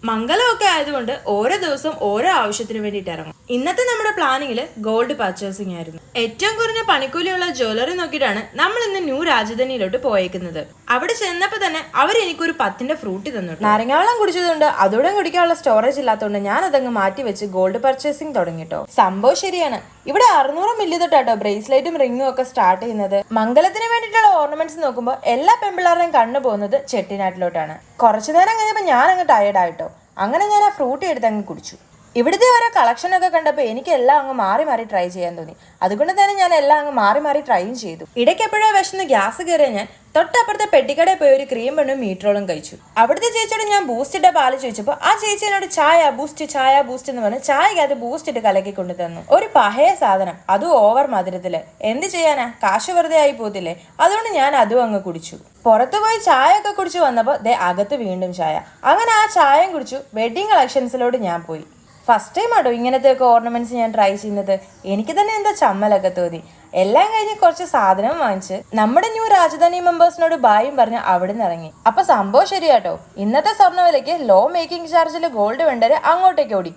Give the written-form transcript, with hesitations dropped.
മംഗലമൊക്കെ ആയതുകൊണ്ട് ഓരോ ദിവസവും ഓരോ ആവശ്യത്തിന് വേണ്ടിയിട്ട് ഇറങ്ങും. ഇന്നത്തെ നമ്മുടെ പ്ലാനിങ്ങിൽ ഗോൾഡ് പർച്ചേസിംഗ് ആയിരുന്നു. ഏറ്റവും കുറഞ്ഞ പണിക്കൂലിയുള്ള ജ്വല്ലറി നോക്കിയിട്ടാണ് നമ്മൾ ഇന്ന് ന്യൂ രാജധാനിയിലോട്ട് പോയേക്കുന്നത്. അവിടെ ചെന്നപ്പോൾ തന്നെ അവർ എനിക്കൊരു 10ന്റെ ഫ്രൂട്ടി തന്നു. നാരങ്ങാവെള്ളം കുടിച്ചതുകൊണ്ട് അതോടെ കുടിക്കാനുള്ള സ്റ്റോറേജ് ഇല്ലാത്തതുകൊണ്ട് ഞാൻ അതങ്ങ് മാറ്റി വെച്ച് ഗോൾഡ് പർച്ചേസിംഗ് തുടങ്ങിട്ടോ. സംഭവം ശരിയാണ്, ഇവിടെ 600 മില്ലി തൊട്ടാട്ടോ ബ്രേസ്ലെറ്റും റിങ്ങും ഒക്കെ സ്റ്റാർട്ട് ചെയ്യുന്നത്. മംഗലത്തിന് വേണ്ടിയിട്ടുള്ള ഓർണമെന്റ്സ് നോക്കുമ്പോൾ എല്ലാ പെമ്പിള്ളാരുടെയും കണ്ണു പോകുന്നത് ചെട്ടിനാട്ടിലോട്ടാണ്. കുറച്ചു നേരം കഴിഞ്ഞപ്പോൾ ഞാൻ അങ്ങ് ടയേർഡ് ആയിട്ടോ. അങ്ങനെ ഞാൻ ആ ഫ്രൂട്ടി എടുത്ത് അങ്ങ് കുടിച്ചു. ഇവിടുത്തെ ഓരോ കളക്ഷനൊക്കെ കണ്ടപ്പോൾ എനിക്ക് എല്ലാം അങ്ങ് മാറി മാറി ട്രൈ ചെയ്യാൻ തോന്നി. അതുകൊണ്ട് തന്നെ ഞാൻ എല്ലാം അങ്ങ് മാറി മാറി ട്രൈയും ചെയ്തു. ഇടയ്ക്ക് എപ്പോഴോ വിശന്ന് ഗ്യാസ് കയറിയ ഞാൻ തൊട്ടപ്പുറത്തെ പെട്ടിക്കടയിൽ പോയി ഒരു ക്രീം പെണ്ണും മീറ്ററോളും കഴിച്ചു. അവിടുത്തെ ചേച്ചിയോട് ഞാൻ ബൂസ്റ്റ് ഇട്ട പാല് ചോദിച്ചപ്പോൾ ആ ചേച്ചി എന്നോട് ചായ ബൂസ്റ്റ് എന്ന് പറഞ്ഞ് ചായക്കകത്ത് ബൂസ്റ്റ് ഇട്ട് കലക്കി കൊണ്ടു തന്നു. ഒരു പഴയ സാധനം, അതും ഓവർ മധുരത്തില്. എന്ത് ചെയ്യാനാ, കാശ് വെറുതെ ആയി പോത്തില്ലേ. അതുകൊണ്ട് ഞാൻ അതും അങ്ങ് കുടിച്ചു. പുറത്തു പോയി ചായ ഒക്കെ കുടിച്ചു വന്നപ്പോൾ അകത്ത് വീണ്ടും ചായ. അങ്ങനെ ആ ചായയും കുടിച്ചു വെഡിങ് കളക്ഷൻസിലോട്ട് ഞാൻ പോയി. ഫസ്റ്റ് ടൈം ആട്ടോ ഇങ്ങനത്തെ ഒക്കെ ഓർണമെന്റ്സ് ഞാൻ ട്രൈ ചെയ്യുന്നത്. എനിക്ക് തന്നെ എന്താ ചമ്മലൊക്കെ തോന്നി. എല്ലാം കഴിഞ്ഞ് കുറച്ച് സാധനം വാങ്ങിച്ച് നമ്മുടെ ന്യൂ രാജധാനി മെമ്പേഴ്സിനോട് ബായും പറഞ്ഞ് അവിടെ നിന്ന് ഇറങ്ങി. അപ്പൊ സംഭവം ശരിയാട്ടോ, ഇന്നത്തെ സ്വർണ്ണ വിലയ്ക്ക് ലോ മേക്കിംഗ് ചാർജിൽ ഗോൾഡ് വെണ്ടര് അങ്ങോട്ടേക്ക് ഓടിക്കും.